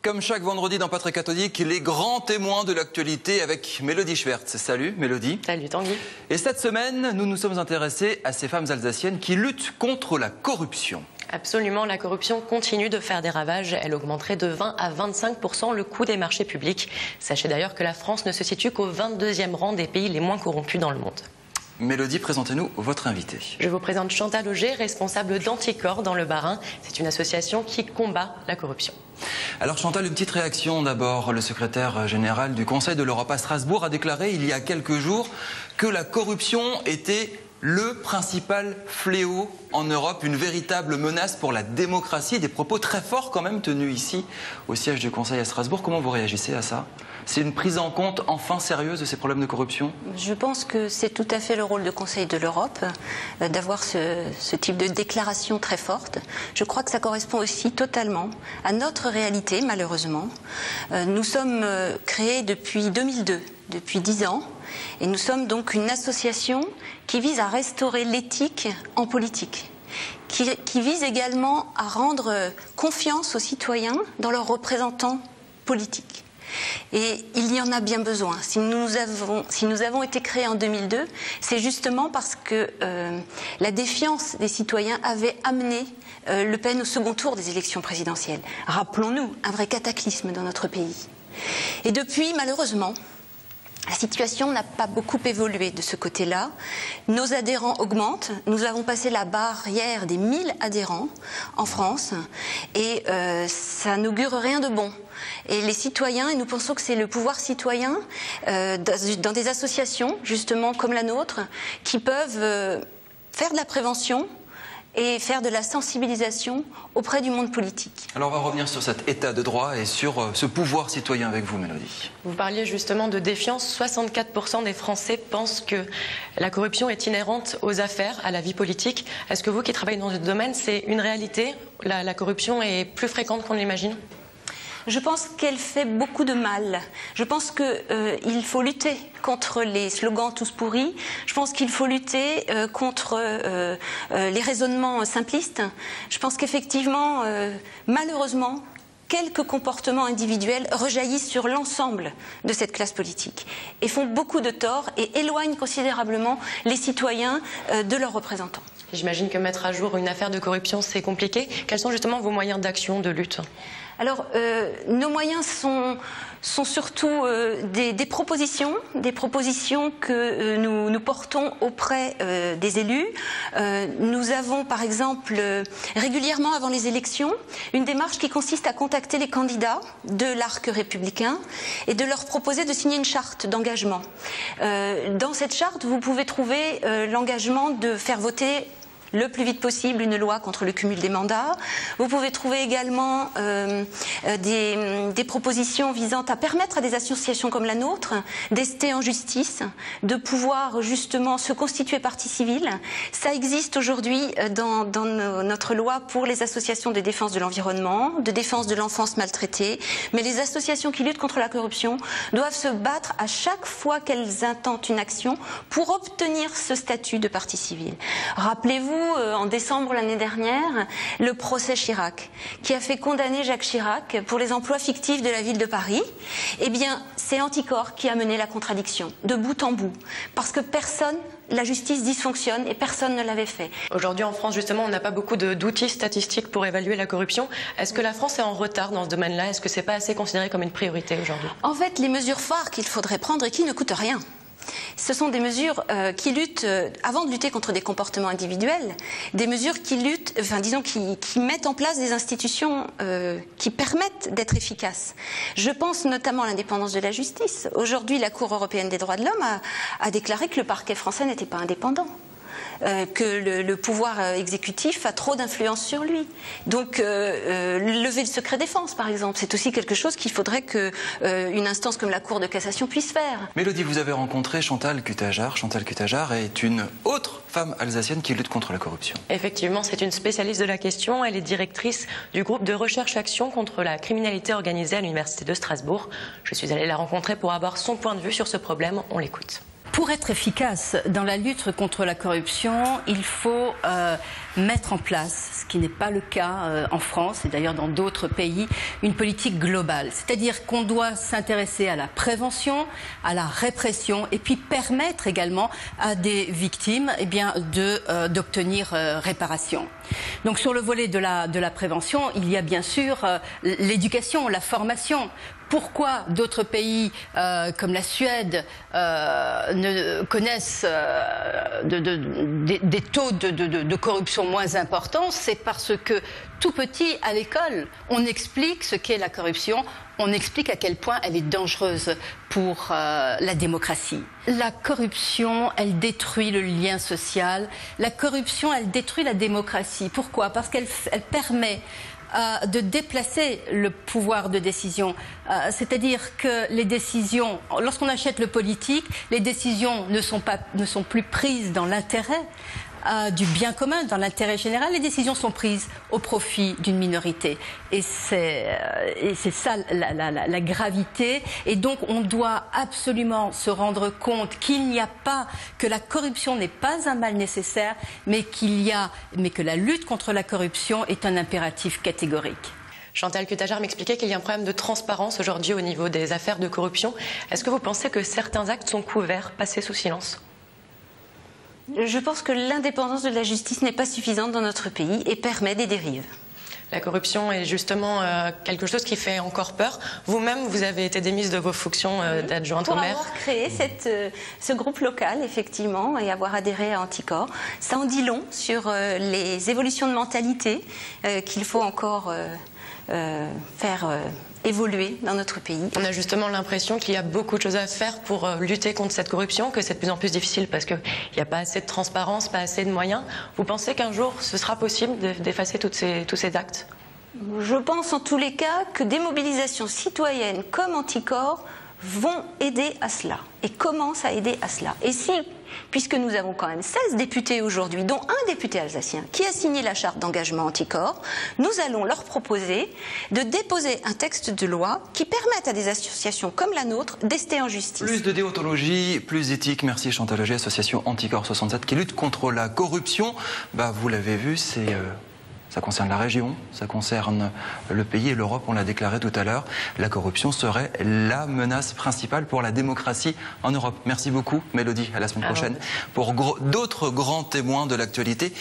Comme chaque vendredi dans Patrick Cathodique, les grands témoins de l'actualité avec Mélodie Schwertz. Salut Mélodie. Salut Tanguy. Et cette semaine, nous nous sommes intéressés à ces femmes alsaciennes qui luttent contre la corruption. Absolument, la corruption continue de faire des ravages. Elle augmenterait de 20 à 25% le coût des marchés publics. Sachez d'ailleurs que la France ne se situe qu'au 22e rang des pays les moins corrompus dans le monde. Mélodie, présentez-nous votre invitée. Je vous présente Chantal Auger, responsable d'Anticor dans le Bas-Rhin. C'est une association qui combat la corruption. Alors Chantal, une petite réaction d'abord. Le secrétaire général du Conseil de l'Europe à Strasbourg a déclaré il y a quelques jours que la corruption était le principal fléau en Europe, une véritable menace pour la démocratie. Des propos très forts quand même tenus ici au siège du Conseil à Strasbourg. Comment vous réagissez à ça ? C'est une prise en compte enfin sérieuse de ces problèmes de corruption ? Je pense que c'est tout à fait le rôle du Conseil de l'Europe d'avoir ce type de déclaration très forte. Je crois que ça correspond aussi totalement à notre réalité, malheureusement. Nous sommes créés depuis 2002, depuis 10 ans, et nous sommes donc une association qui vise à restaurer l'éthique en politique, qui vise également à rendre confiance aux citoyens dans leurs représentants politiques. Et il y en a bien besoin. Si nous avons été créés en 2002, c'est justement parce que la défiance des citoyens avait amené Le Pen au second tour des élections présidentielles. Rappelons-nous, un vrai cataclysme dans notre pays. Et depuis, malheureusement, la situation n'a pas beaucoup évolué de ce côté-là. Nos adhérents augmentent. Nous avons passé la barrière des 1000 adhérents en France et ça n'augure rien de bon. Et les citoyens, et nous pensons que c'est le pouvoir citoyen dans des associations, justement comme la nôtre, qui peuvent faire de la prévention et faire de la sensibilisation auprès du monde politique. Alors on va revenir sur cet état de droit et sur ce pouvoir citoyen avec vous, Mélodie. Vous parliez justement de défiance. 64% des Français pensent que la corruption est inhérente aux affaires, à la vie politique. Est-ce que vous qui travaillez dans ce domaine, c'est une réalité ? La corruption est plus fréquente qu'on l'imagine ? Je pense qu'elle fait beaucoup de mal. Je pense qu'il faut lutter contre les slogans tous pourris. Je pense qu'il faut lutter contre les raisonnements simplistes. Je pense qu'effectivement, malheureusement, quelques comportements individuels rejaillissent sur l'ensemble de cette classe politique et font beaucoup de tort et éloignent considérablement les citoyens de leurs représentants. J'imagine que mettre à jour une affaire de corruption, c'est compliqué. Quels sont justement vos moyens d'action, de lutte ? Alors, nos moyens sont surtout des propositions que nous portons auprès des élus. Nous avons, par exemple, régulièrement avant les élections, une démarche qui consiste à contacter les candidats de l'arc républicain et de leur proposer de signer une charte d'engagement. Dans cette charte, vous pouvez trouver l'engagement de faire voter le plus vite possible une loi contre le cumul des mandats. Vous pouvez trouver également des propositions visant à permettre à des associations comme la nôtre d'ester en justice, de pouvoir justement se constituer partie civile. Ça existe aujourd'hui dans notre loi pour les associations de défense de l'environnement, de défense de l'enfance maltraitée. Mais les associations qui luttent contre la corruption doivent se battre à chaque fois qu'elles intentent une action pour obtenir ce statut de partie civile. Rappelez-vous, en décembre l'année dernière, le procès Chirac, qui a fait condamner Jacques Chirac pour les emplois fictifs de la ville de Paris. Eh bien, c'est Anticor qui a mené la contradiction, de bout en bout, parce que la justice dysfonctionne et personne ne l'avait fait. Aujourd'hui en France, justement, on n'a pas beaucoup d'outils statistiques pour évaluer la corruption. Est-ce que la France est en retard dans ce domaine-là ? Est-ce que c'est pas assez considéré comme une priorité aujourd'hui ? En fait, les mesures phares qu'il faudrait prendre et qui ne coûtent rien, ce sont des mesures qui luttent, avant de lutter contre des comportements individuels, des mesures qui luttent, qui mettent en place des institutions qui permettent d'être efficaces. Je pense notamment à l'indépendance de la justice. Aujourd'hui, la Cour européenne des droits de l'homme a déclaré que le parquet français n'était pas indépendant. Que le pouvoir exécutif a trop d'influence sur lui. Donc, lever le secret défense, par exemple, c'est aussi quelque chose qu'il faudrait qu'une instance comme la Cour de cassation puisse faire. Mélodie, vous avez rencontré Chantal Cutajar. Chantal Cutajar est une autre femme alsacienne qui lutte contre la corruption. Effectivement, c'est une spécialiste de la question. Elle est directrice du groupe de recherche-action contre la criminalité organisée à l'Université de Strasbourg. Je suis allée la rencontrer pour avoir son point de vue sur ce problème. On l'écoute. Pour être efficace dans la lutte contre la corruption, il faut mettre en place, ce qui n'est pas le cas en France et d'ailleurs dans d'autres pays, une politique globale. C'est-à-dire qu'on doit s'intéresser à la prévention, à la répression et puis permettre également à des victimes d'obtenir réparation. Donc sur le volet de la prévention, il y a bien sûr l'éducation, la formation. Pourquoi d'autres pays comme la Suède ne connaissent des taux de corruption moins importants? C'est parce que tout petit à l'école, on explique ce qu'est la corruption, on explique à quel point elle est dangereuse pour la démocratie. La corruption, elle détruit le lien social. La corruption, elle détruit la démocratie. Pourquoi? Parce qu'elle permet de déplacer le pouvoir de décision. C'est-à-dire que les décisions, lorsqu'on achète le politique, les décisions ne sont plus prises dans l'intérêt du bien commun, dans l'intérêt général. Les décisions sont prises au profit d'une minorité. Et c'est ça la gravité. Et donc on doit absolument se rendre compte que la corruption n'est pas un mal nécessaire, mais que la lutte contre la corruption est un impératif catégorique. Chantal Cutajar m'expliquait qu'il y a un problème de transparence aujourd'hui au niveau des affaires de corruption. Est-ce que vous pensez que certains actes sont couverts, passés sous silence ? Je pense que l'indépendance de la justice n'est pas suffisante dans notre pays et permet des dérives. La corruption est justement quelque chose qui fait encore peur. Vous-même, vous avez été démise de vos fonctions d'adjointe au maire. Pour avoir créé ce groupe local, effectivement, et avoir adhéré à Anticorps, ça en dit long sur les évolutions de mentalité qu'il faut encore faire évoluer dans notre pays. On a justement l'impression qu'il y a beaucoup de choses à faire pour lutter contre cette corruption, que c'est de plus en plus difficile parce qu'il n'y a pas assez de transparence, pas assez de moyens. Vous pensez qu'un jour, ce sera possible d'effacer tous ces actes ? Je pense en tous les cas que des mobilisations citoyennes comme Anticorps vont aider à cela et commencent à aider à cela. Et si, puisque nous avons quand même 16 députés aujourd'hui, dont un député alsacien qui a signé la charte d'engagement Anticorps, nous allons leur proposer de déposer un texte de loi qui permette à des associations comme la nôtre d'ester en justice. Plus de déontologie, plus d'éthique. Merci Chantal Auger, association Anticorps 67 qui lutte contre la corruption. Vous l'avez vu, ça concerne la région, ça concerne le pays et l'Europe, on l'a déclaré tout à l'heure. La corruption serait la menace principale pour la démocratie en Europe. Merci beaucoup, Mélodie. À la semaine prochaine pour d'autres grands témoins de l'actualité.